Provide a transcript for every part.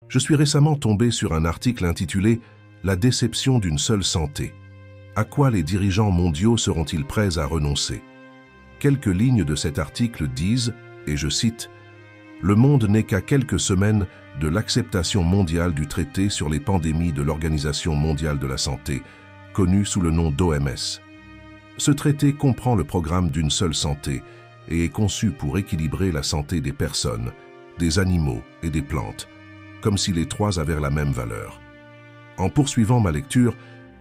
Je suis récemment tombé sur un article intitulé « La déception d'une seule santé ». À quoi les dirigeants mondiaux seront-ils prêts à renoncer? Quelques lignes de cet article disent, et je cite, « Le monde n'est qu'à quelques semaines de l'acceptation mondiale du traité sur les pandémies de l'Organisation mondiale de la santé, connu sous le nom d'OMS. Ce traité comprend le programme d'une seule santé et est conçu pour équilibrer la santé des personnes, des animaux et des plantes, comme si les trois avaient la même valeur. En poursuivant ma lecture,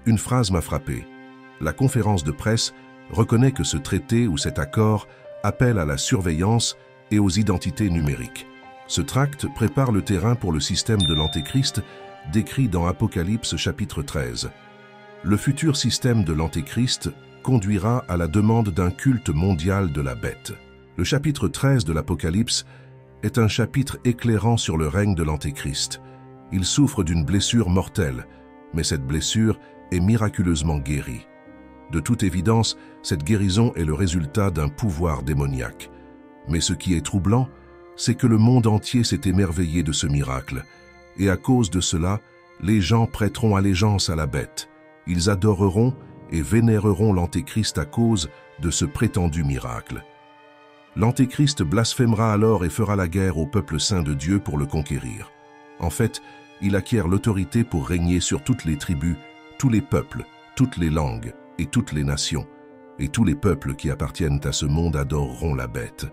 une phrase m'a frappé. La conférence de presse reconnaît que ce traité ou cet accord appelle à la surveillance et aux identités numériques. Ce tract prépare le terrain pour le système de l'Antéchrist décrit dans Apocalypse chapitre 13. Le futur système de l'Antéchrist conduira à la demande d'un culte mondial de la bête. Le chapitre 13 de l'Apocalypse est un chapitre éclairant sur le règne de l'Antéchrist. Il souffre d'une blessure mortelle, mais cette blessure est miraculeusement guérie. De toute évidence, cette guérison est le résultat d'un pouvoir démoniaque. Mais ce qui est troublant, c'est que le monde entier s'est émerveillé de ce miracle, et à cause de cela, les gens prêteront allégeance à la bête. Ils adoreront et vénéreront l'Antéchrist à cause de ce prétendu miracle. L'Antéchrist blasphémera alors et fera la guerre au peuple saint de Dieu pour le conquérir. En fait, il acquiert l'autorité pour régner sur toutes les tribus, tous les peuples, toutes les langues et toutes les nations. Et tous les peuples qui appartiennent à ce monde adoreront la bête.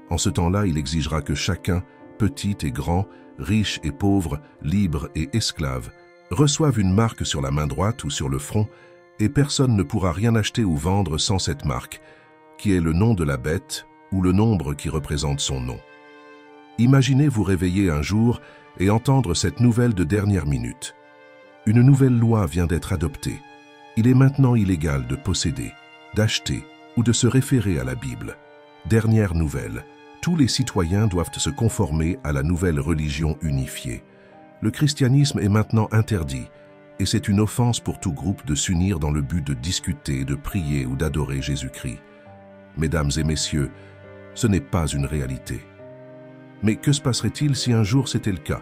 En ce temps-là, il exigera que chacun, petit et grand, riche et pauvre, libre et esclave, reçoive une marque sur la main droite ou sur le front, et personne ne pourra rien acheter ou vendre sans cette marque, qui est le nom de la bête ou le nombre qui représente son nom. Imaginez vous réveiller un jour et entendre cette nouvelle de dernière minute. Une nouvelle loi vient d'être adoptée. Il est maintenant illégal de posséder, d'acheter ou de se référer à la Bible. Dernière nouvelle, tous les citoyens doivent se conformer à la nouvelle religion unifiée. Le christianisme est maintenant interdit, et c'est une offense pour tout groupe de s'unir dans le but de discuter, de prier ou d'adorer Jésus-Christ. Mesdames et messieurs, ce n'est pas une réalité. Mais que se passerait-il si un jour c'était le cas?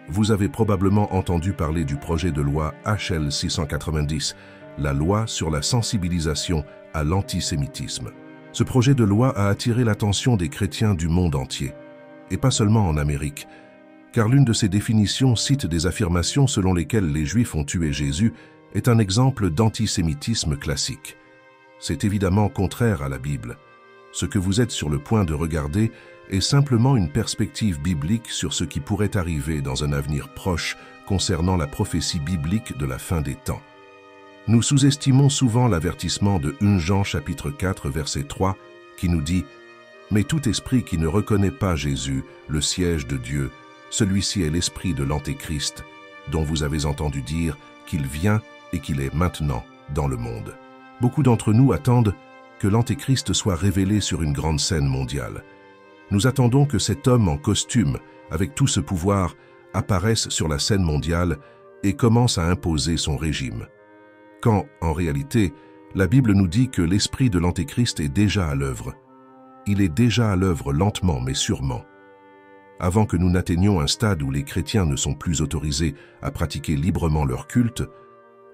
Vous avez probablement entendu parler du projet de loi HL 690, la loi sur la sensibilisation à l'antisémitisme. Ce projet de loi a attiré l'attention des chrétiens du monde entier, et pas seulement en Amérique, car l'une de ses définitions cite des affirmations selon lesquelles les Juifs ont tué Jésus est un exemple d'antisémitisme classique. C'est évidemment contraire à la Bible. Ce que vous êtes sur le point de regarder est simplement une perspective biblique sur ce qui pourrait arriver dans un avenir proche concernant la prophétie biblique de la fin des temps. Nous sous-estimons souvent l'avertissement de 1 Jean chapitre 4 verset 3 qui nous dit « Mais tout esprit qui ne reconnaît pas Jésus, le siège de Dieu, celui-ci est l'esprit de l'Antéchrist, dont vous avez entendu dire qu'il vient et qu'il est maintenant dans le monde. » Beaucoup d'entre nous attendent que l'Antéchrist soit révélé sur une grande scène mondiale. Nous attendons que cet homme en costume, avec tout ce pouvoir, apparaisse sur la scène mondiale et commence à imposer son régime. Quand, en réalité, la Bible nous dit que l'esprit de l'Antéchrist est déjà à l'œuvre. Il est déjà à l'œuvre lentement mais sûrement. Avant que nous n'atteignions un stade où les chrétiens ne sont plus autorisés à pratiquer librement leur culte,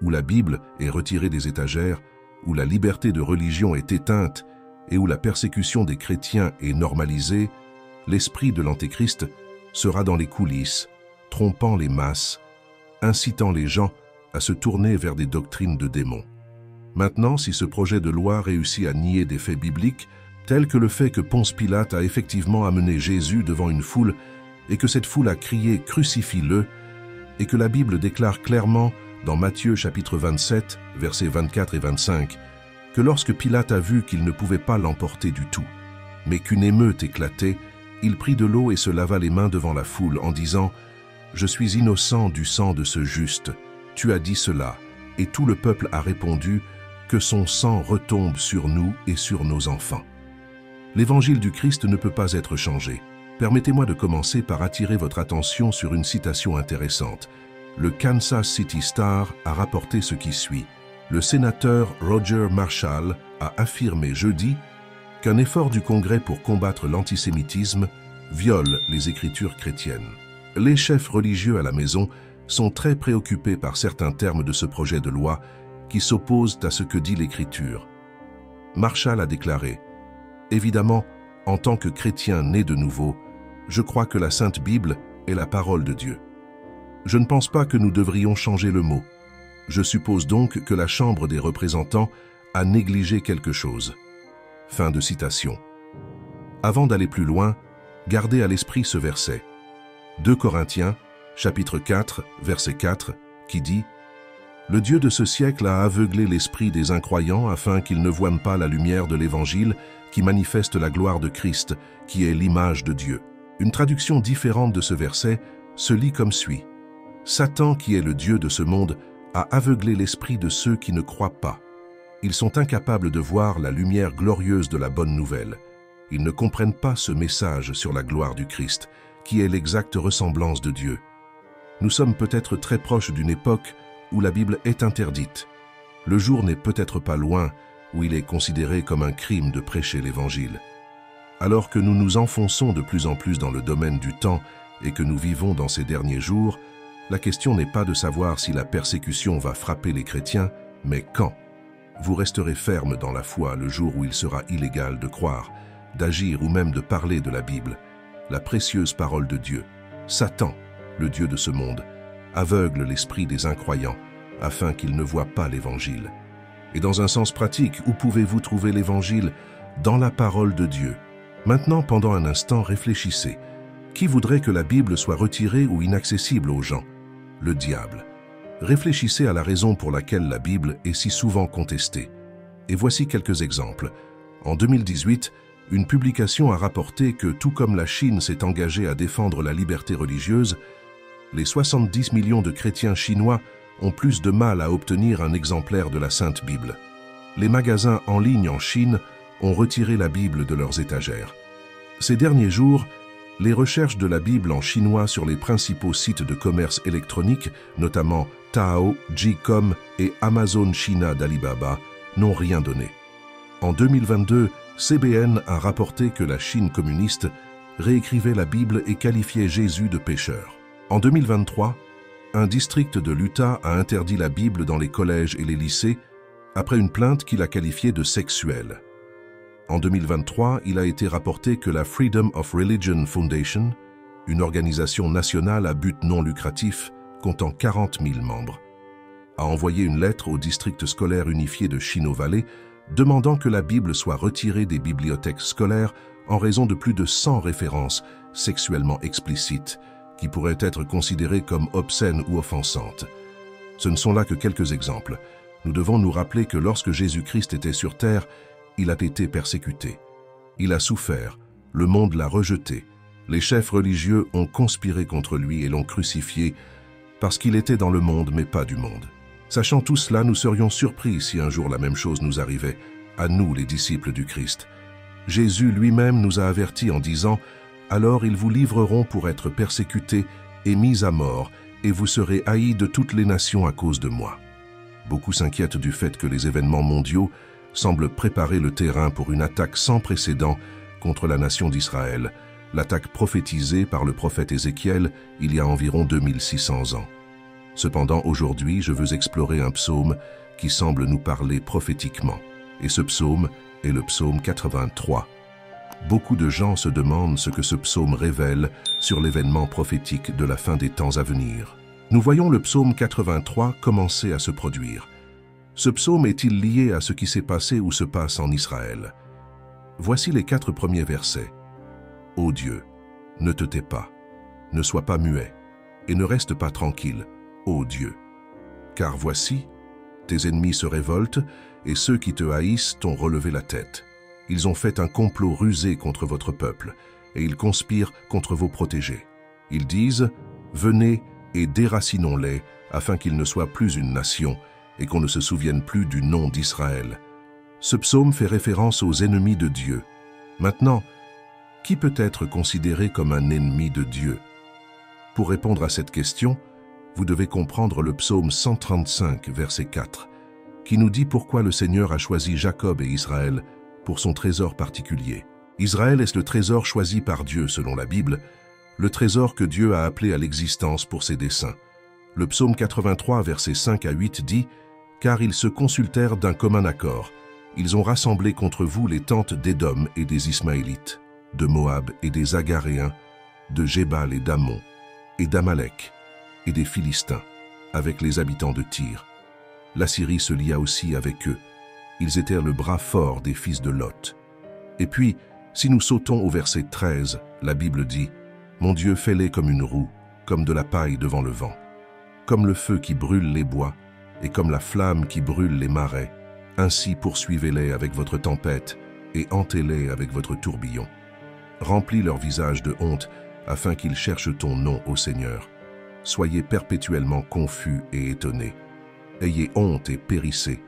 où la Bible est retirée des étagères, où la liberté de religion est éteinte et où la persécution des chrétiens est normalisée, l'esprit de l'Antéchrist sera dans les coulisses, trompant les masses, incitant les gens à se tourner vers des doctrines de démons. Maintenant, si ce projet de loi réussit à nier des faits bibliques, tels que le fait que Ponce Pilate a effectivement amené Jésus devant une foule et que cette foule a crié « Crucifie-le » et que la Bible déclare clairement dans Matthieu chapitre 27, versets 24 et 25, que lorsque Pilate a vu qu'il ne pouvait pas l'emporter du tout, mais qu'une émeute éclatait, il prit de l'eau et se lava les mains devant la foule en disant « Je suis innocent du sang de ce juste, tu as dit cela. » Et tout le peuple a répondu « Que son sang retombe sur nous et sur nos enfants. » L'évangile du Christ ne peut pas être changé. Permettez-moi de commencer par attirer votre attention sur une citation intéressante. Le Kansas City Star a rapporté ce qui suit. Le sénateur Roger Marshall a affirmé jeudi qu'un effort du Congrès pour combattre l'antisémitisme viole les Écritures chrétiennes. Les chefs religieux à la maison sont très préoccupés par certains termes de ce projet de loi qui s'opposent à ce que dit l'Écriture. Marshall a déclaré « Évidemment, en tant que chrétien né de nouveau, je crois que la Sainte Bible est la parole de Dieu. Je ne pense pas que nous devrions changer le mot. Je suppose donc que la Chambre des représentants a négligé quelque chose. » Fin de citation. Avant d'aller plus loin, gardez à l'esprit ce verset. 2 Corinthiens, chapitre 4, verset 4, qui dit « Le Dieu de ce siècle a aveuglé l'esprit des incroyants afin qu'ils ne voient pas la lumière de l'Évangile qui manifeste la gloire de Christ, qui est l'image de Dieu. » Une traduction différente de ce verset se lit comme suit. « Satan, qui est le Dieu de ce monde, a aveuglé l'esprit de ceux qui ne croient pas. Ils sont incapables de voir la lumière glorieuse de la bonne nouvelle. Ils ne comprennent pas ce message sur la gloire du Christ, qui est l'exacte ressemblance de Dieu. Nous sommes peut-être très proches d'une époque où la Bible est interdite. Le jour n'est peut-être pas loin où il est considéré comme un crime de prêcher l'Évangile. Alors que nous nous enfonçons de plus en plus dans le domaine du temps et que nous vivons dans ces derniers jours, la question n'est pas de savoir si la persécution va frapper les chrétiens, mais quand. Vous resterez ferme dans la foi le jour où il sera illégal de croire, d'agir ou même de parler de la Bible, la précieuse parole de Dieu. Satan, le Dieu de ce monde, aveugle l'esprit des incroyants afin qu'ils ne voient pas l'Évangile. Et dans un sens pratique, où pouvez-vous trouver l'Évangile? Dans la parole de Dieu. Maintenant, pendant un instant, réfléchissez. Qui voudrait que la Bible soit retirée ou inaccessible aux gens? Le diable. Réfléchissez à la raison pour laquelle la Bible est si souvent contestée. Et voici quelques exemples. En 2018, une publication a rapporté que, tout comme la Chine s'est engagée à défendre la liberté religieuse, les 70 millions de chrétiens chinois ont plus de mal à obtenir un exemplaire de la Sainte Bible. Les magasins en ligne en Chine ont retiré la Bible de leurs étagères. Ces derniers jours, les recherches de la Bible en chinois sur les principaux sites de commerce électronique, notamment Tao, J-Com et Amazon China d'Alibaba, n'ont rien donné. En 2022, CBN a rapporté que la Chine communiste réécrivait la Bible et qualifiait Jésus de pécheur. En 2023, un district de l'Utah a interdit la Bible dans les collèges et les lycées après une plainte qu'il a qualifiée de sexuelle. En 2023, il a été rapporté que la Freedom of Religion Foundation, une organisation nationale à but non lucratif comptant 40 000 membres, a envoyé une lettre au district scolaire unifié de Chino Valley demandant que la Bible soit retirée des bibliothèques scolaires en raison de plus de 100 références sexuellement explicites qui pourraient être considérées comme obscènes ou offensantes. Ce ne sont là que quelques exemples. Nous devons nous rappeler que lorsque Jésus-Christ était sur terre, il a été persécuté. Il a souffert, le monde l'a rejeté. Les chefs religieux ont conspiré contre lui et l'ont crucifié parce qu'il était dans le monde mais pas du monde. Sachant tout cela, nous serions surpris si un jour la même chose nous arrivait, à nous les disciples du Christ. Jésus lui-même nous a avertis en disant « Alors ils vous livreront pour être persécutés et mis à mort, et vous serez haïs de toutes les nations à cause de moi. » Beaucoup s'inquiètent du fait que les événements mondiaux semblent préparer le terrain pour une attaque sans précédent contre la nation d'Israël, l'attaque prophétisée par le prophète Ézéchiel il y a environ 2600 ans. Cependant, aujourd'hui, je veux explorer un psaume qui semble nous parler prophétiquement. Et ce psaume est le psaume 83. Beaucoup de gens se demandent ce que ce psaume révèle sur l'événement prophétique de la fin des temps à venir. Nous voyons le psaume 83 commencer à se produire. Ce psaume est-il lié à ce qui s'est passé ou se passe en Israël? Voici les 4 premiers versets. « Ô Dieu, ne te tais pas, ne sois pas muet, et ne reste pas tranquille, ô Dieu. Car voici, tes ennemis se révoltent, et ceux qui te haïssent t'ont relevé la tête. Ils ont fait un complot rusé contre votre peuple, et ils conspirent contre vos protégés. Ils disent, venez et déracinons-les, afin qu'ils ne soient plus une nation, et qu'on ne se souvienne plus du nom d'Israël. » Ce psaume fait référence aux ennemis de Dieu. Maintenant, qui peut être considéré comme un ennemi de Dieu? Pour répondre à cette question, vous devez comprendre le psaume 135, verset 4, qui nous dit pourquoi le Seigneur a choisi Jacob et Israël pour son trésor particulier. Israël est le trésor choisi par Dieu selon la Bible, le trésor que Dieu a appelé à l'existence pour ses desseins. Le psaume 83, versets 5 à 8 dit « Car ils se consultèrent d'un commun accord. Ils ont rassemblé contre vous les tentes d'Édom et des Ismaélites, de Moab et des Agaréens, de Jébal et d'Ammon, et d'Amalek, et des Philistins, avec les habitants de Tyr. L'Assyrie se lia aussi avec eux. Ils étaient le bras fort des fils de Lot. » Et puis, si nous sautons au verset 13, la Bible dit « Mon Dieu, fais-les comme une roue, comme de la paille devant le vent, comme le feu qui brûle les bois, et comme la flamme qui brûle les marais. Ainsi poursuivez-les avec votre tempête, et hantez-les avec votre tourbillon. Remplis leur visage de honte, afin qu'ils cherchent ton nom, ô Seigneur. Soyez perpétuellement confus et étonnés. Ayez honte et périssez,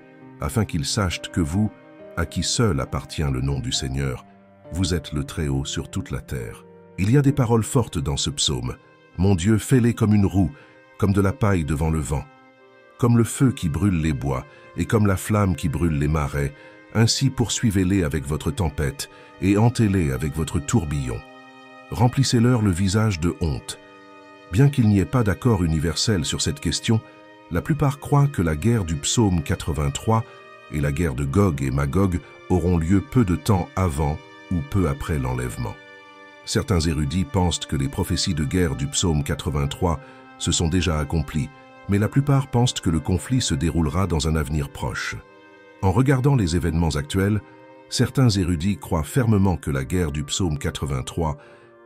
afin qu'ils sachent que vous, à qui seul appartient le nom du Seigneur, vous êtes le Très-Haut sur toute la terre. » Il y a des paroles fortes dans ce psaume. « Mon Dieu, fais-les comme une roue, comme de la paille devant le vent. Comme le feu qui brûle les bois, et comme la flamme qui brûle les marais, ainsi poursuivez-les avec votre tempête, et hantez-les avec votre tourbillon. Remplissez-leur le visage de honte. » Bien qu'il n'y ait pas d'accord universel sur cette question, la plupart croient que la guerre du psaume 83 et la guerre de Gog et Magog auront lieu peu de temps avant ou peu après l'enlèvement. Certains érudits pensent que les prophéties de guerre du psaume 83 se sont déjà accomplies, mais la plupart pensent que le conflit se déroulera dans un avenir proche. En regardant les événements actuels, certains érudits croient fermement que la guerre du psaume 83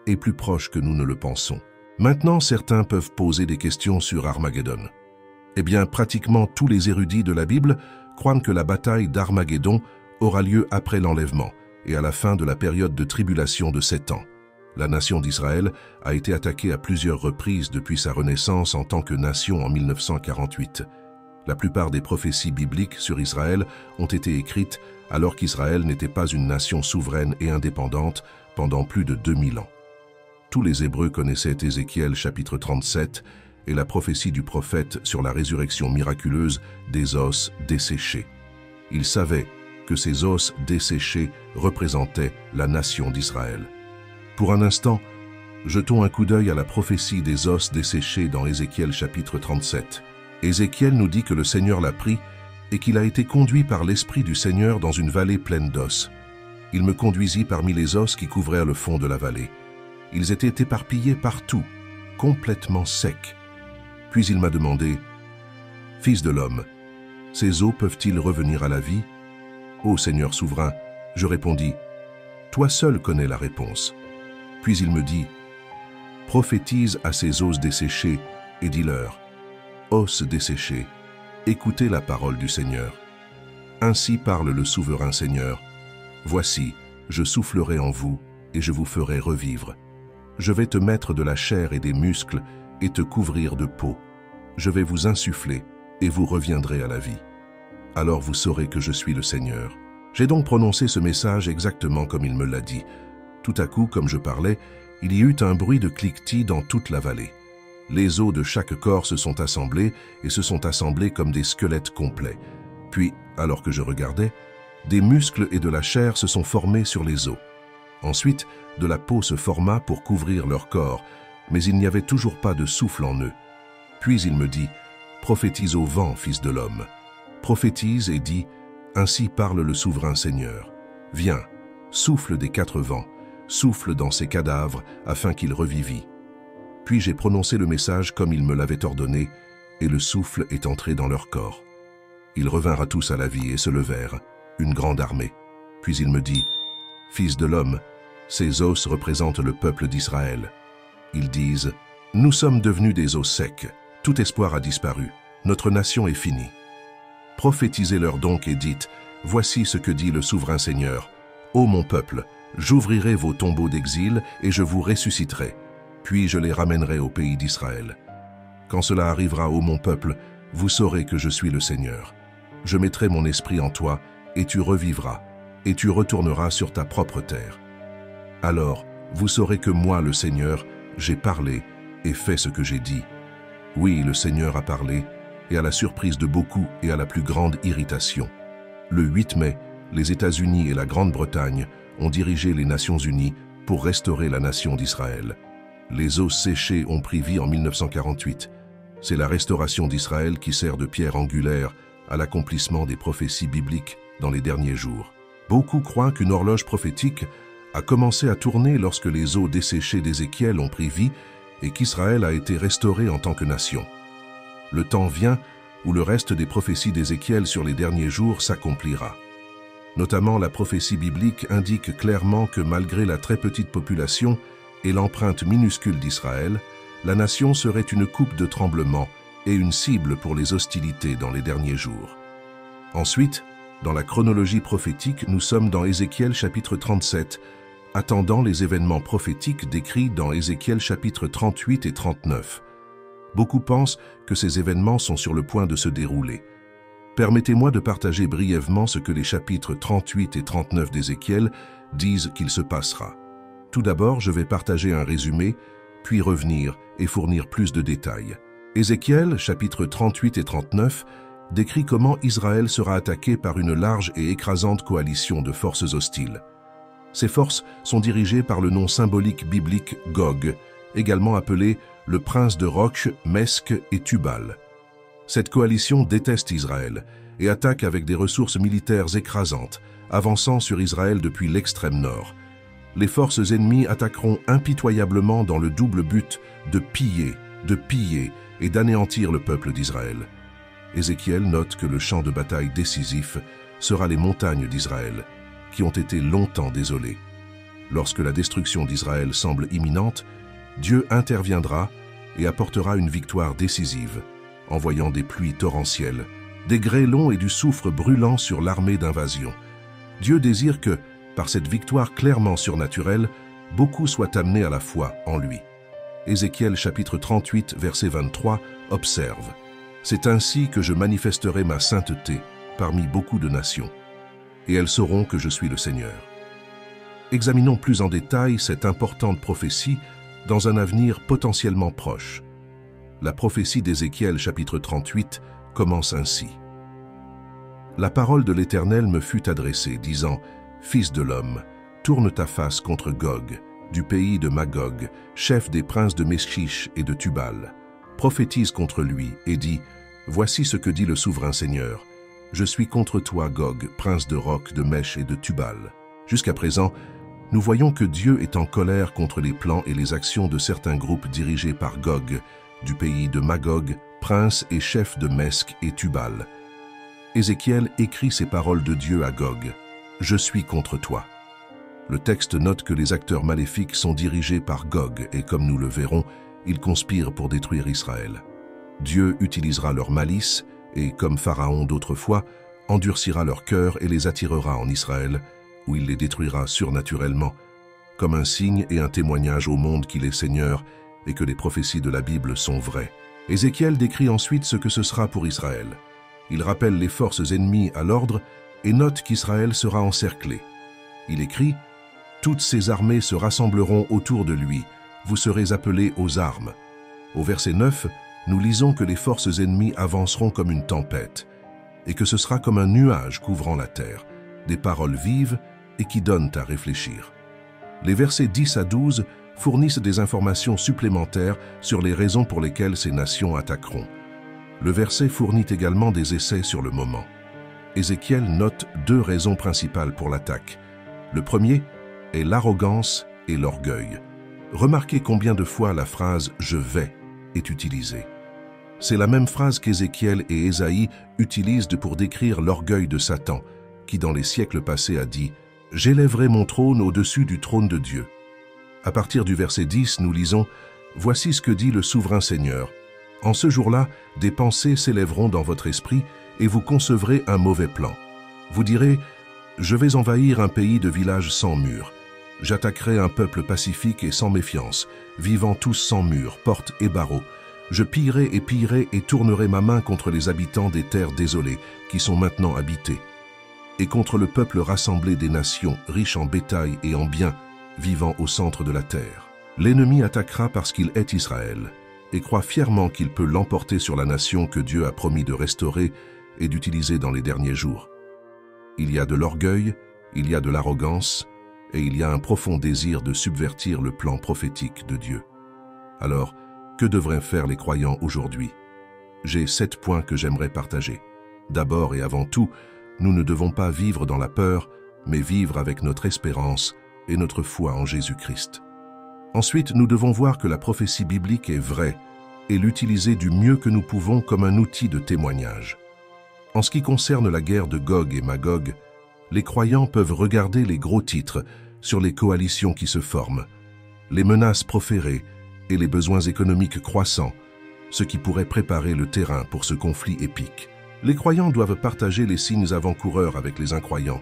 est plus proche que nous ne le pensons. Maintenant, certains peuvent poser des questions sur Armageddon. Eh bien, pratiquement tous les érudits de la Bible croient que la bataille d'Armageddon aura lieu après l'enlèvement et à la fin de la période de tribulation de 7 ans. La nation d'Israël a été attaquée à plusieurs reprises depuis sa renaissance en tant que nation en 1948. La plupart des prophéties bibliques sur Israël ont été écrites alors qu'Israël n'était pas une nation souveraine et indépendante pendant plus de 2000 ans. Tous les Hébreux connaissaient Ézéchiel chapitre 37 et la prophétie du prophète sur la résurrection miraculeuse des os desséchés. Ils savaient que ces os desséchés représentaient la nation d'Israël. Pour un instant, jetons un coup d'œil à la prophétie des os desséchés dans Ézéchiel chapitre 37. Ézéchiel nous dit que le Seigneur l'a pris et qu'il a été conduit par l'Esprit du Seigneur dans une vallée pleine d'os. Il me conduisit parmi les os qui couvraient le fond de la vallée. Ils étaient éparpillés partout, complètement secs. Puis il m'a demandé, « Fils de l'homme, ces eaux peuvent-ils revenir à la vie ?» Ô Seigneur souverain, je répondis, « Toi seul connais la réponse. » Puis il me dit, « Prophétise à ces os desséchés et dis-leur, « Os desséchés, écoutez la parole du Seigneur. Ainsi parle le souverain Seigneur. Voici, je soufflerai en vous et je vous ferai revivre. Je vais te mettre de la chair et des muscles et te couvrir de peau. Je vais vous insuffler et vous reviendrez à la vie. Alors vous saurez que je suis le Seigneur. » J'ai donc prononcé ce message exactement comme il me l'a dit. Tout à coup, comme je parlais, il y eut un bruit de cliquetis dans toute la vallée. Les os de chaque corps se sont assemblés et se sont assemblés comme des squelettes complets. Puis, alors que je regardais, des muscles et de la chair se sont formés sur les os. Ensuite, de la peau se forma pour couvrir leur corps, mais il n'y avait toujours pas de souffle en eux. Puis il me dit, « Prophétise au vent, fils de l'homme. Prophétise et dis, ainsi parle le souverain Seigneur. Viens, souffle des 4 vents, souffle dans ces cadavres afin qu'ils revivent. » Puis j'ai prononcé le message comme il me l'avait ordonné, et le souffle est entré dans leur corps. Ils revinrent tous à la vie et se levèrent, une grande armée. Puis il me dit, « Fils de l'homme, ces os représentent le peuple d'Israël. Ils disent, « Nous sommes devenus des os secs, tout espoir a disparu, notre nation est finie. » Prophétisez-leur donc et dites, « Voici ce que dit le souverain Seigneur. Ô mon peuple, j'ouvrirai vos tombeaux d'exil et je vous ressusciterai. Puis je les ramènerai au pays d'Israël. Quand cela arrivera, ô mon peuple, vous saurez que je suis le Seigneur. Je mettrai mon esprit en toi, et tu revivras, et tu retourneras sur ta propre terre. Alors, vous saurez que moi, le Seigneur, j'ai parlé et fait ce que j'ai dit. Oui, le Seigneur a parlé, et à la surprise de beaucoup et à la plus grande irritation. Le 8 mai, les États-Unis et la Grande-Bretagne ont dirigé les Nations Unies pour restaurer la nation d'Israël. Les os séchés ont pris vie en 1948. C'est la restauration d'Israël qui sert de pierre angulaire à l'accomplissement des prophéties bibliques dans les derniers jours. Beaucoup croient qu'une horloge prophétique a commencé à tourner lorsque les os desséchés d'Ézéchiel ont pris vie et qu'Israël a été restauré en tant que nation. Le temps vient où le reste des prophéties d'Ézéchiel sur les derniers jours s'accomplira. Notamment, la prophétie biblique indique clairement que malgré la très petite population et l'empreinte minuscule d'Israël, la nation serait une coupe de tremblement et une cible pour les hostilités dans les derniers jours. Ensuite, dans la chronologie prophétique, nous sommes dans Ézéchiel chapitre 37, attendant les événements prophétiques décrits dans Ézéchiel chapitre 38 et 39. Beaucoup pensent que ces événements sont sur le point de se dérouler. Permettez-moi de partager brièvement ce que les chapitres 38 et 39 d'Ézéchiel disent qu'il se passera. Tout d'abord, je vais partager un résumé, puis revenir et fournir plus de détails. Ézéchiel, chapitres 38 et 39, décrit comment Israël sera attaqué par une large et écrasante coalition de forces hostiles. Ces forces sont dirigées par le nom symbolique biblique Gog, également appelé le prince de Roch, Mesque et Tubal. Cette coalition déteste Israël et attaque avec des ressources militaires écrasantes, avançant sur Israël depuis l'extrême nord. Les forces ennemies attaqueront impitoyablement dans le double but de piller et d'anéantir le peuple d'Israël. Ézéchiel note que le champ de bataille décisif sera les montagnes d'Israël, qui ont été longtemps désolées. Lorsque la destruction d'Israël semble imminente, Dieu interviendra et apportera une victoire décisive, envoyant des pluies torrentielles, des grêlons et du soufre brûlant sur l'armée d'invasion. Dieu désire que, par cette victoire clairement surnaturelle, beaucoup soient amenés à la foi en lui. Ézéchiel chapitre 38, verset 23, observe « C'est ainsi que je manifesterai ma sainteté parmi beaucoup de nations, et elles sauront que je suis le Seigneur. » Examinons plus en détail cette importante prophétie dans un avenir potentiellement proche. La prophétie d'Ézéchiel chapitre 38 commence ainsi. « La parole de l'Éternel me fut adressée, disant, « Fils de l'homme, tourne ta face contre Gog, du pays de Magog, chef des princes de Meschish et de Tubal. Prophétise contre lui et dis, « Voici ce que dit le souverain Seigneur. Je suis contre toi, Gog, prince de Roch, de Mèche et de Tubal. » Jusqu'à présent, nous voyons que Dieu est en colère contre les plans et les actions de certains groupes dirigés par Gog, du pays de Magog, prince et chef de Mesque et Tubal. Ézéchiel écrit ces paroles de Dieu à Gog. « Je suis contre toi. » Le texte note que les acteurs maléfiques sont dirigés par Gog et comme nous le verrons, ils conspirent pour détruire Israël. Dieu utilisera leur malice et, comme Pharaon d'autrefois, endurcira leur cœur et les attirera en Israël, où il les détruira surnaturellement, comme un signe et un témoignage au monde qu'il est Seigneur et que les prophéties de la Bible sont vraies. Ézéchiel décrit ensuite ce que ce sera pour Israël. Il rappelle les forces ennemies à l'ordre et note qu'Israël sera encerclé. Il écrit « Toutes ces armées se rassembleront autour de lui, vous serez appelés aux armes. » Au verset 9, nous lisons que les forces ennemies avanceront comme une tempête et que ce sera comme un nuage couvrant la terre, des paroles vives et qui donnent à réfléchir. Les versets 10 à 12 fournissent des informations supplémentaires sur les raisons pour lesquelles ces nations attaqueront. Le verset fournit également des essais sur le moment. Ézéchiel note deux raisons principales pour l'attaque. Le premier est l'arrogance et l'orgueil. Remarquez combien de fois la phrase « je vais » est utilisée. C'est la même phrase qu'Ézéchiel et Ésaïe utilisent pour décrire l'orgueil de Satan, qui dans les siècles passés a dit « J'élèverai mon trône au-dessus du trône de Dieu ». À partir du verset 10, nous lisons « Voici ce que dit le souverain Seigneur. En ce jour-là, des pensées s'élèveront dans votre esprit et vous concevrez un mauvais plan. Vous direz « Je vais envahir un pays de villages sans murs. J'attaquerai un peuple pacifique et sans méfiance, vivant tous sans murs, portes et barreaux. Je pillerai et tournerai ma main contre les habitants des terres désolées, qui sont maintenant habitées, et contre le peuple rassemblé des nations, riche en bétail et en biens, vivant au centre de la terre. L'ennemi attaquera parce qu'il est Israël, et croit fièrement qu'il peut l'emporter sur la nation que Dieu a promis de restaurer et d'utiliser dans les derniers jours. Il y a de l'orgueil, il y a de l'arrogance, et il y a un profond désir de subvertir le plan prophétique de Dieu. Alors, que devraient faire les croyants aujourd'hui? J'ai 7 points que j'aimerais partager. D'abord et avant tout, nous ne devons pas vivre dans la peur, mais vivre avec notre espérance et notre foi en Jésus-Christ. Ensuite, nous devons voir que la prophétie biblique est vraie et l'utiliser du mieux que nous pouvons comme un outil de témoignage. En ce qui concerne la guerre de Gog et Magog, les croyants peuvent regarder les gros titres sur les coalitions qui se forment, les menaces proférées et les besoins économiques croissants, ce qui pourrait préparer le terrain pour ce conflit épique. Les croyants doivent partager les signes avant-coureurs avec les incroyants,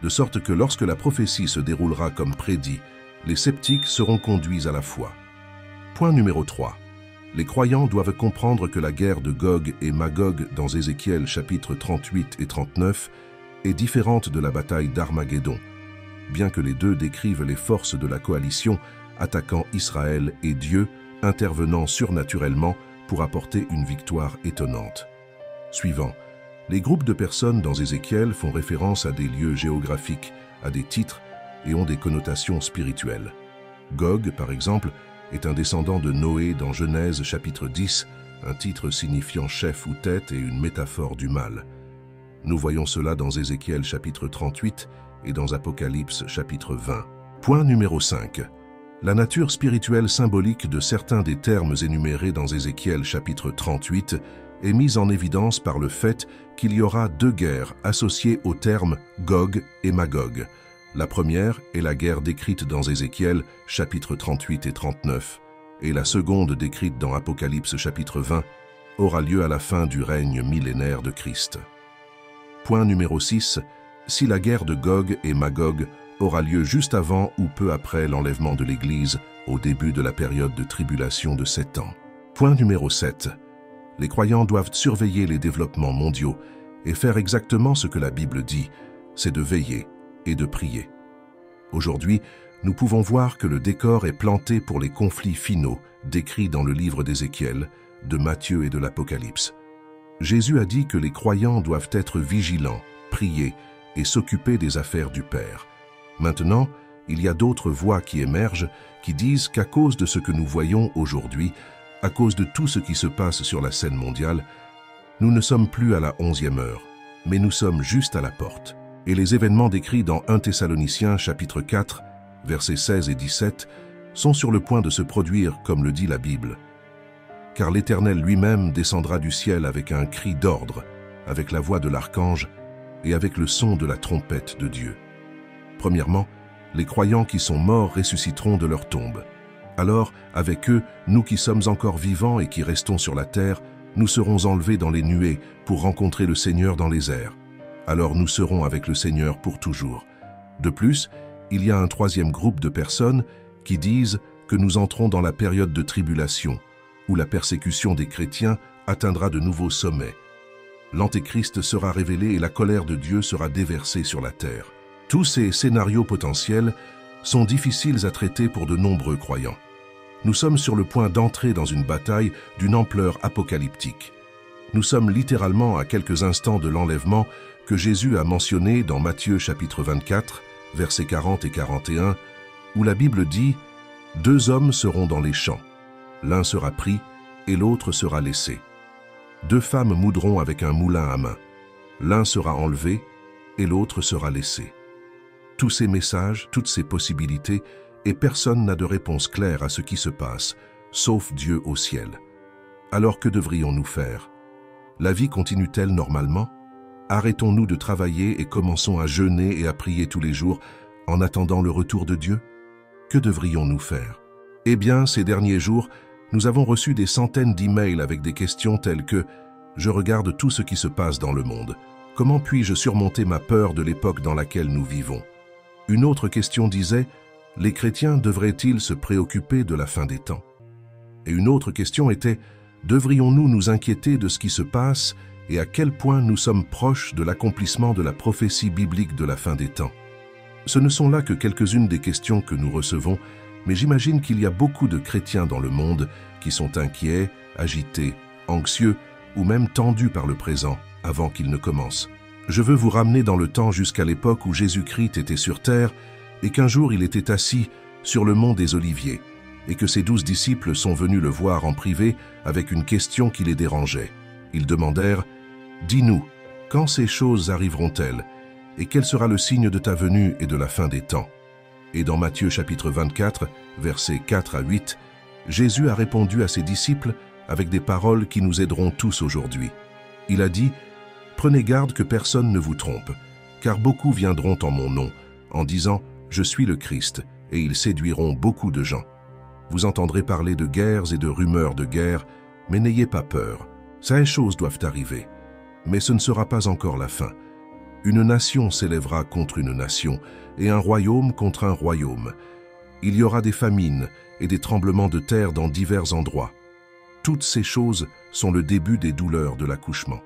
de sorte que lorsque la prophétie se déroulera comme prédit, les sceptiques seront conduits à la foi. Point numéro 3. Les croyants doivent comprendre que la guerre de Gog et Magog dans Ézéchiel chapitres 38 et 39 est différente de la bataille d'Armageddon, bien que les deux décrivent les forces de la coalition attaquant Israël et Dieu intervenant surnaturellement pour apporter une victoire étonnante. Suivant, les groupes de personnes dans Ézéchiel font référence à des lieux géographiques, à des titres et ont des connotations spirituelles. Gog, par exemple, est un descendant de Noé dans Genèse chapitre 10, un titre signifiant chef ou tête et une métaphore du mal. Nous voyons cela dans Ézéchiel chapitre 38 et dans Apocalypse chapitre 20. Point numéro 5. La nature spirituelle symbolique de certains des termes énumérés dans Ézéchiel chapitre 38 est mise en évidence par le fait qu'il y aura 2 guerres associées au terme Gog et Magog. La première est la guerre décrite dans Ézéchiel chapitre 38 et 39, et la seconde décrite dans Apocalypse chapitre 20 aura lieu à la fin du règne millénaire de Christ. Point numéro 6. Si la guerre de Gog et Magog aura lieu juste avant ou peu après l'enlèvement de l'Église au début de la période de tribulation de 7 ans. Point numéro 7. Les croyants doivent surveiller les développements mondiaux et faire exactement ce que la Bible dit, c'est de veiller et de prier. Aujourd'hui, nous pouvons voir que le décor est planté pour les conflits finaux décrits dans le livre d'Ézéchiel, de Matthieu et de l'Apocalypse. Jésus a dit que les croyants doivent être vigilants, prier et s'occuper des affaires du Père. Maintenant, il y a d'autres voix qui émergent qui disent qu'à cause de ce que nous voyons aujourd'hui, à cause de tout ce qui se passe sur la scène mondiale, nous ne sommes plus à la 11e heure, mais nous sommes juste à la porte. Et les événements décrits dans 1 Thessaloniciens chapitre 4, versets 16 et 17, sont sur le point de se produire comme le dit la Bible. Car l'Éternel lui-même descendra du ciel avec un cri d'ordre, avec la voix de l'archange et avec le son de la trompette de Dieu. Premièrement, les croyants qui sont morts ressusciteront de leur tombe. Alors, avec eux, nous qui sommes encore vivants et qui restons sur la terre, nous serons enlevés dans les nuées pour rencontrer le Seigneur dans les airs. Alors nous serons avec le Seigneur pour toujours. De plus, il y a un 3e groupe de personnes qui disent que nous entrons dans la période de tribulation, où la persécution des chrétiens atteindra de nouveaux sommets. L'Antéchrist sera révélé et la colère de Dieu sera déversée sur la terre. Tous ces scénarios potentiels sont difficiles à traiter pour de nombreux croyants. Nous sommes sur le point d'entrer dans une bataille d'une ampleur apocalyptique. Nous sommes littéralement à quelques instants de l'enlèvement que Jésus a mentionné dans Matthieu chapitre 24, versets 40 et 41, où la Bible dit « 2 hommes seront dans les champs, l'un sera pris et l'autre sera laissé. 2 femmes moudront avec un moulin à main, l'un sera enlevé et l'autre sera laissé. » Tous ces messages, toutes ces possibilités, et personne n'a de réponse claire à ce qui se passe, sauf Dieu au ciel. Alors que devrions-nous faire? La vie continue-t-elle normalement? Arrêtons-nous de travailler et commençons à jeûner et à prier tous les jours en attendant le retour de Dieu? Que devrions-nous faire? Eh bien, ces derniers jours, nous avons reçu des centaines d'emails avec des questions telles que « Je regarde tout ce qui se passe dans le monde. Comment puis-je surmonter ma peur de l'époque dans laquelle nous vivons ?» Une autre question disait « Les chrétiens devraient-ils se préoccuper de la fin des temps ?» Et une autre question était « Devrions-nous nous inquiéter de ce qui se passe et à quel point nous sommes proches de l'accomplissement de la prophétie biblique de la fin des temps ?» Ce ne sont là que quelques-unes des questions que nous recevons, mais j'imagine qu'il y a beaucoup de chrétiens dans le monde qui sont inquiets, agités, anxieux ou même tendus par le présent avant qu'il ne commence. Je veux vous ramener dans le temps jusqu'à l'époque où Jésus-Christ était sur terre et qu'un jour il était assis sur le mont des Oliviers, et que ses 12 disciples sont venus le voir en privé avec une question qui les dérangeait. Ils demandèrent « Dis-nous, quand ces choses arriveront-elles, et quel sera le signe de ta venue et de la fin des temps ?» Et dans Matthieu chapitre 24, versets 4 à 8, Jésus a répondu à ses disciples avec des paroles qui nous aideront tous aujourd'hui. Il a dit « Prenez garde que personne ne vous trompe, car beaucoup viendront en mon nom, en disant « Je suis le Christ », et ils séduiront beaucoup de gens. Vous entendrez parler de guerres et de rumeurs de guerre, mais n'ayez pas peur. Ces choses doivent arriver. Mais ce ne sera pas encore la fin. Une nation s'élèvera contre une nation, et un royaume contre un royaume. Il y aura des famines et des tremblements de terre dans divers endroits. Toutes ces choses sont le début des douleurs de l'accouchement.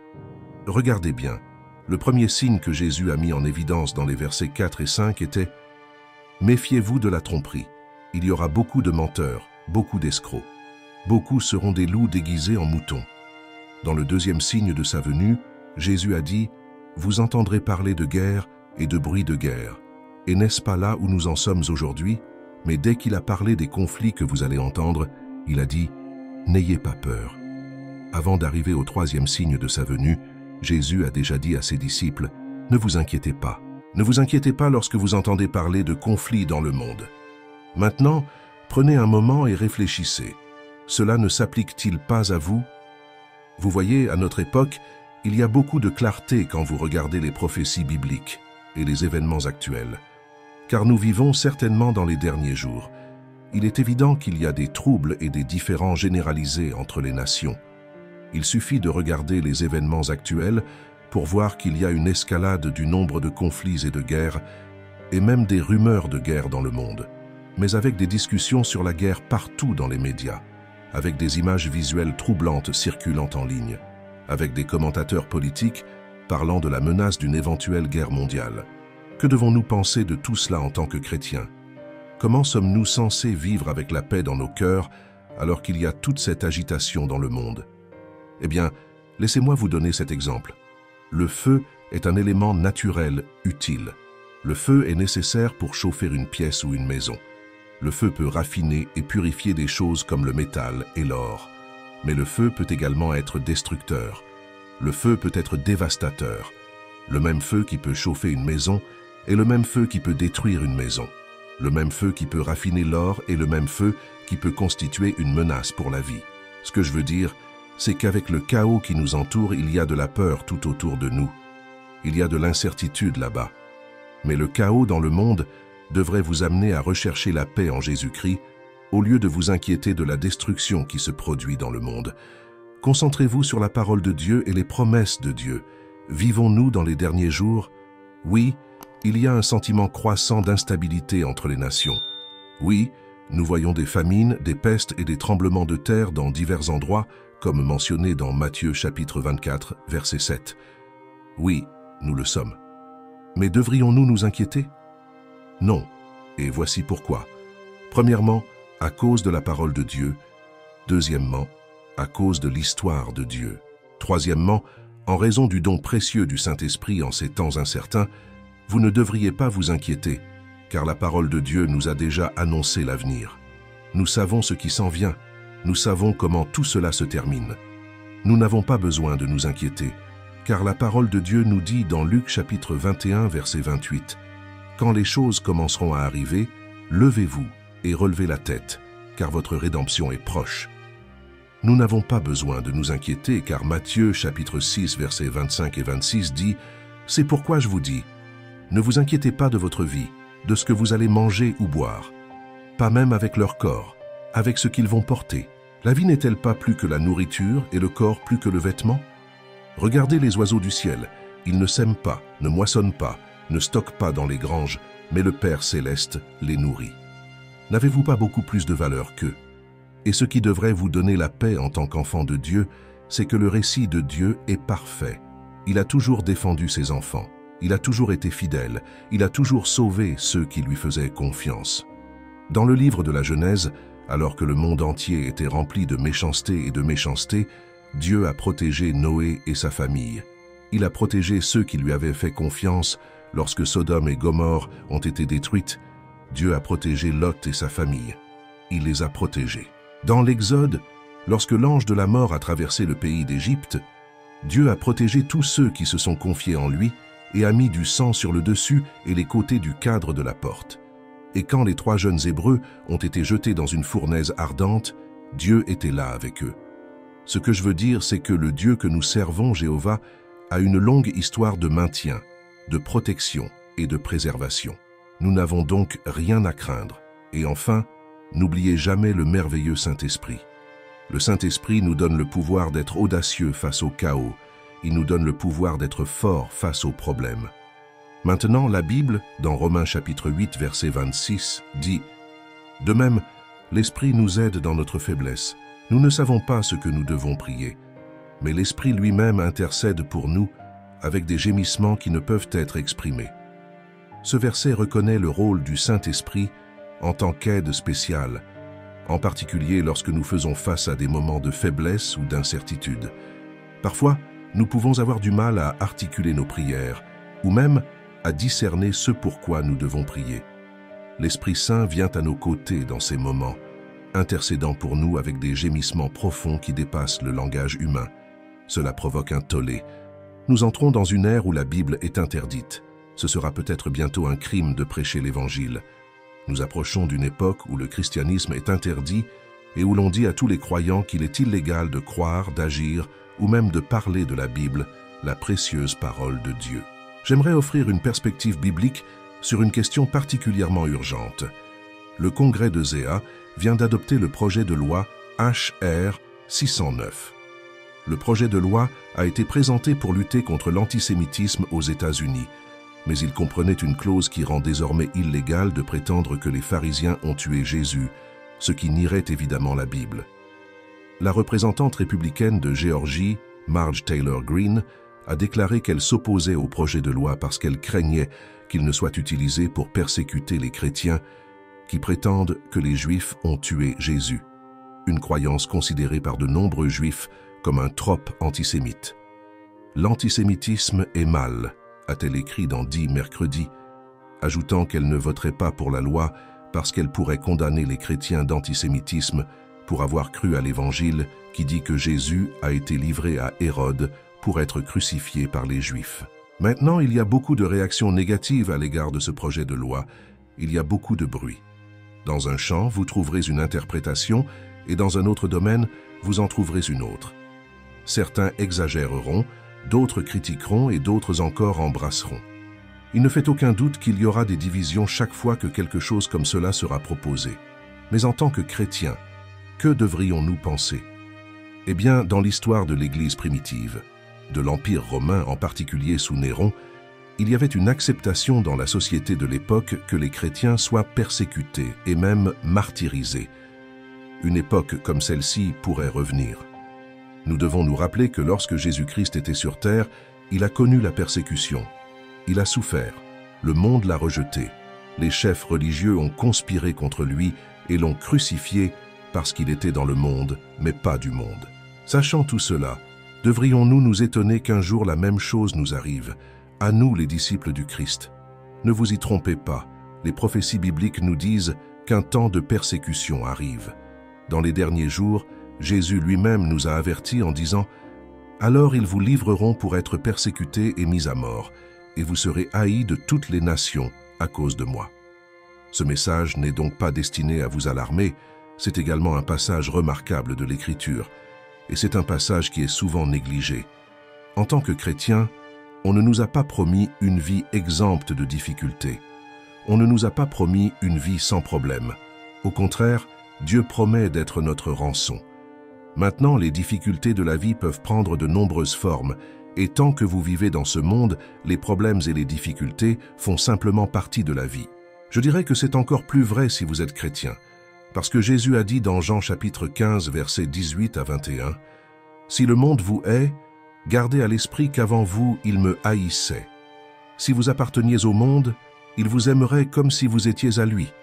Regardez bien, le premier signe que Jésus a mis en évidence dans les versets 4 et 5 était « Méfiez-vous de la tromperie. Il y aura beaucoup de menteurs, beaucoup d'escrocs. Beaucoup seront des loups déguisés en moutons. » Dans le deuxième signe de sa venue, Jésus a dit « Vous entendrez parler de guerre et de bruit de guerre. » Et n'est-ce pas là où nous en sommes aujourd'hui? Mais dès qu'il a parlé des conflits que vous allez entendre, il a dit « N'ayez pas peur. » Avant d'arriver au troisième signe de sa venue, Jésus a déjà dit à ses disciples « Ne vous inquiétez pas. Ne vous inquiétez pas lorsque vous entendez parler de conflits dans le monde. » Maintenant, prenez un moment et réfléchissez. Cela ne s'applique-t-il pas à vous? Vous voyez, à notre époque, il y a beaucoup de clarté quand vous regardez les prophéties bibliques et les événements actuels. Car nous vivons certainement dans les derniers jours. Il est évident qu'il y a des troubles et des différends généralisés entre les nations. Il suffit de regarder les événements actuels pour voir qu'il y a une escalade du nombre de conflits et de guerres, et même des rumeurs de guerre dans le monde, mais avec des discussions sur la guerre partout dans les médias, avec des images visuelles troublantes circulant en ligne, avec des commentateurs politiques parlant de la menace d'une éventuelle guerre mondiale. Que devons-nous penser de tout cela en tant que chrétiens? Comment sommes-nous censés vivre avec la paix dans nos cœurs alors qu'il y a toute cette agitation dans le monde? Eh bien, laissez-moi vous donner cet exemple. Le feu est un élément naturel utile. Le feu est nécessaire pour chauffer une pièce ou une maison. Le feu peut raffiner et purifier des choses comme le métal et l'or. Mais le feu peut également être destructeur. Le feu peut être dévastateur. Le même feu qui peut chauffer une maison est le même feu qui peut détruire une maison. Le même feu qui peut raffiner l'or est le même feu qui peut constituer une menace pour la vie. Ce que je veux dire, c'est qu'avec le chaos qui nous entoure, il y a de la peur tout autour de nous. Il y a de l'incertitude là-bas. Mais le chaos dans le monde devrait vous amener à rechercher la paix en Jésus-Christ au lieu de vous inquiéter de la destruction qui se produit dans le monde. Concentrez-vous sur la parole de Dieu et les promesses de Dieu. Vivons-nous dans les derniers jours? Oui, il y a un sentiment croissant d'instabilité entre les nations. Oui, nous voyons des famines, des pestes et des tremblements de terre dans divers endroits, comme mentionné dans Matthieu chapitre 24, verset 7. Oui, nous le sommes. Mais devrions-nous nous inquiéter? Non, et voici pourquoi. Premièrement, à cause de la parole de Dieu. Deuxièmement, à cause de l'histoire de Dieu. Troisièmement, en raison du don précieux du Saint-Esprit en ces temps incertains, vous ne devriez pas vous inquiéter, car la parole de Dieu nous a déjà annoncé l'avenir. Nous savons ce qui s'en vient. Nous savons comment tout cela se termine. Nous n'avons pas besoin de nous inquiéter, car la parole de Dieu nous dit dans Luc chapitre 21, verset 28, « Quand les choses commenceront à arriver, levez-vous et relevez la tête, car votre rédemption est proche. » Nous n'avons pas besoin de nous inquiéter, car Matthieu chapitre 6, versets 25 et 26 dit « C'est pourquoi je vous dis, ne vous inquiétez pas de votre vie, de ce que vous allez manger ou boire, pas même avec leur corps, avec ce qu'ils vont porter. La vie n'est-elle pas plus que la nourriture et le corps plus que le vêtement? Regardez les oiseaux du ciel, ils ne sèment pas, ne moissonnent pas, ne stockent pas dans les granges, mais le Père céleste les nourrit. N'avez-vous pas beaucoup plus de valeur qu'eux? Et ce qui devrait vous donner la paix en tant qu'enfant de Dieu, c'est que le récit de Dieu est parfait. Il a toujours défendu ses enfants, il a toujours été fidèle, il a toujours sauvé ceux qui lui faisaient confiance. Dans le livre de la Genèse, alors que le monde entier était rempli de méchanceté et de méchanceté, Dieu a protégé Noé et sa famille. Il a protégé ceux qui lui avaient fait confiance lorsque Sodome et Gomorrhe ont été détruites. Dieu a protégé Lot et sa famille. il les a protégés. Dans l'Exode, lorsque l'ange de la mort a traversé le pays d'Égypte, Dieu a protégé tous ceux qui se sont confiés en lui et a mis du sang sur le dessus et les côtés du cadre de la porte. Et quand les 3 jeunes Hébreux ont été jetés dans une fournaise ardente, Dieu était là avec eux. Ce que je veux dire, c'est que le Dieu que nous servons, Jéhovah, a une longue histoire de maintien, de protection et de préservation. Nous n'avons donc rien à craindre. Et enfin, n'oubliez jamais le merveilleux Saint-Esprit. Le Saint-Esprit nous donne le pouvoir d'être audacieux face au chaos. Il nous donne le pouvoir d'être forts face aux problèmes. Maintenant, la Bible, dans Romains chapitre 8, verset 26, dit « De même, l'Esprit nous aide dans notre faiblesse. Nous ne savons pas ce que nous devons prier, mais l'Esprit lui-même intercède pour nous avec des gémissements qui ne peuvent être exprimés. » Ce verset reconnaît le rôle du Saint-Esprit en tant qu'aide spéciale, en particulier lorsque nous faisons face à des moments de faiblesse ou d'incertitude. Parfois, nous pouvons avoir du mal à articuler nos prières, ou même à discerner ce pourquoi nous devons prier. L'Esprit Saint vient à nos côtés dans ces moments, intercédant pour nous avec des gémissements profonds qui dépassent le langage humain. Cela provoque un tollé. Nous entrons dans une ère où la Bible est interdite. Ce sera peut-être bientôt un crime de prêcher l'Évangile. Nous approchons d'une époque où le christianisme est interdit et où l'on dit à tous les croyants qu'il est illégal de croire, d'agir ou même de parler de la Bible, la précieuse parole de Dieu. J'aimerais offrir une perspective biblique sur une question particulièrement urgente. Le Congrès de Zéa vient d'adopter le projet de loi HR 609. Le projet de loi a été présenté pour lutter contre l'antisémitisme aux États-Unis, mais il comprenait une clause qui rend désormais illégal de prétendre que les pharisiens ont tué Jésus, ce qui nierait évidemment la Bible. La représentante républicaine de Géorgie, Marge Taylor Greene, a déclaré qu'elle s'opposait au projet de loi parce qu'elle craignait qu'il ne soit utilisé pour persécuter les chrétiens qui prétendent que les Juifs ont tué Jésus, une croyance considérée par de nombreux Juifs comme un trope antisémite. L'antisémitisme est mal, a-t-elle écrit dans Die mercredi, ajoutant qu'elle ne voterait pas pour la loi parce qu'elle pourrait condamner les chrétiens d'antisémitisme pour avoir cru à l'Évangile qui dit que Jésus a été livré à Hérode pour être crucifié par les Juifs. Maintenant, il y a beaucoup de réactions négatives à l'égard de ce projet de loi. Il y a beaucoup de bruit. Dans un champ, vous trouverez une interprétation et dans un autre domaine, vous en trouverez une autre. Certains exagéreront, d'autres critiqueront et d'autres encore embrasseront. Il ne fait aucun doute qu'il y aura des divisions chaque fois que quelque chose comme cela sera proposé. Mais en tant que chrétiens, que devrions-nous penser? Eh bien, dans l'histoire de l'Église primitive, de l'Empire romain en particulier sous Néron, il y avait une acceptation dans la société de l'époque que les chrétiens soient persécutés et même martyrisés. Une époque comme celle-ci pourrait revenir. Nous devons nous rappeler que lorsque Jésus-Christ était sur terre, il a connu la persécution. Il a souffert. Le monde l'a rejeté. Les chefs religieux ont conspiré contre lui et l'ont crucifié parce qu'il était dans le monde, mais pas du monde. Sachant tout cela, devrions-nous nous étonner qu'un jour la même chose nous arrive, à nous les disciples du Christ? Ne vous y trompez pas, les prophéties bibliques nous disent qu'un temps de persécution arrive. Dans les derniers jours, Jésus lui-même nous a avertis en disant « Alors ils vous livreront pour être persécutés et mis à mort, et vous serez haïs de toutes les nations à cause de moi. » Ce message n'est donc pas destiné à vous alarmer, c'est également un passage remarquable de l'Écriture, et c'est un passage qui est souvent négligé. En tant que chrétiens, on ne nous a pas promis une vie exempte de difficultés. On ne nous a pas promis une vie sans problème. Au contraire, Dieu promet d'être notre rançon. Maintenant, les difficultés de la vie peuvent prendre de nombreuses formes, et tant que vous vivez dans ce monde, les problèmes et les difficultés font simplement partie de la vie. Je dirais que c'est encore plus vrai si vous êtes chrétien, parce que Jésus a dit dans Jean chapitre 15, versets 18 à 21, « Si le monde vous hait, gardez à l'esprit qu'avant vous, il me haïssait. Si vous apparteniez au monde, il vous aimerait comme si vous étiez à lui.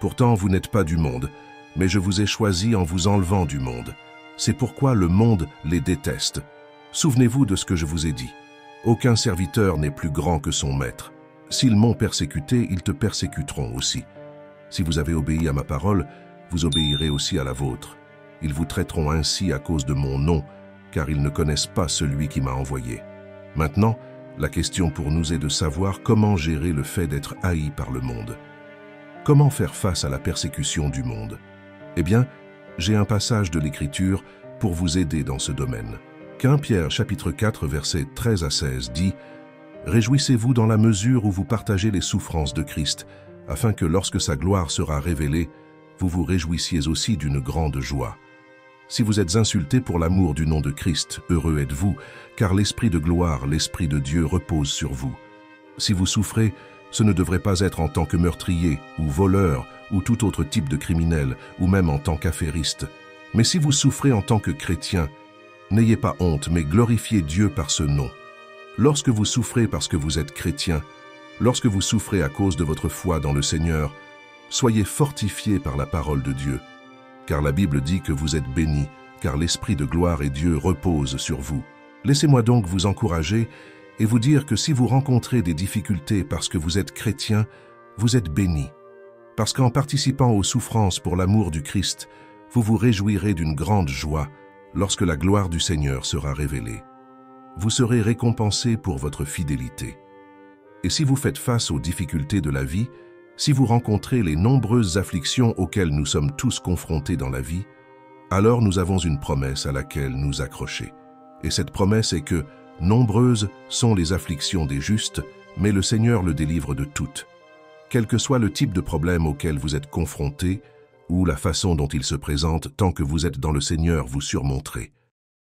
Pourtant, vous n'êtes pas du monde, mais je vous ai choisi en vous enlevant du monde. C'est pourquoi le monde les déteste. Souvenez-vous de ce que je vous ai dit. Aucun serviteur n'est plus grand que son maître. S'ils m'ont persécuté, ils te persécuteront aussi. Si vous avez obéi à ma parole, vous obéirez aussi à la vôtre. Ils vous traiteront ainsi à cause de mon nom, car ils ne connaissent pas celui qui m'a envoyé. Maintenant, la question pour nous est de savoir comment gérer le fait d'être haï par le monde. Comment faire face à la persécution du monde? Eh bien, j'ai un passage de l'Écriture pour vous aider dans ce domaine. 1 Pierre chapitre 4 versets 13 à 16 dit « Réjouissez-vous dans la mesure où vous partagez les souffrances de Christ, afin que lorsque sa gloire sera révélée, vous vous réjouissiez aussi d'une grande joie. Si vous êtes insultés pour l'amour du nom de Christ, heureux êtes-vous, car l'Esprit de gloire, l'Esprit de Dieu repose sur vous. Si vous souffrez, ce ne devrait pas être en tant que meurtrier ou voleur ou tout autre type de criminel ou même en tant qu'affairiste. Mais si vous souffrez en tant que chrétien, n'ayez pas honte, mais glorifiez Dieu par ce nom. Lorsque vous souffrez parce que vous êtes chrétien, lorsque vous souffrez à cause de votre foi dans le Seigneur, soyez fortifiés par la parole de Dieu. Car la Bible dit que vous êtes bénis, car l'Esprit de gloire et Dieu repose sur vous. Laissez-moi donc vous encourager et vous dire que si vous rencontrez des difficultés parce que vous êtes chrétien, vous êtes bénis. Parce qu'en participant aux souffrances pour l'amour du Christ, vous vous réjouirez d'une grande joie lorsque la gloire du Seigneur sera révélée. Vous serez récompensés pour votre fidélité. Et si vous faites face aux difficultés de la vie, si vous rencontrez les nombreuses afflictions auxquelles nous sommes tous confrontés dans la vie, alors nous avons une promesse à laquelle nous accrocher. Et cette promesse est que nombreuses sont les afflictions des justes, mais le Seigneur le délivre de toutes. Quel que soit le type de problème auquel vous êtes confrontés ou la façon dont il se présente, tant que vous êtes dans le Seigneur, vous surmonterez.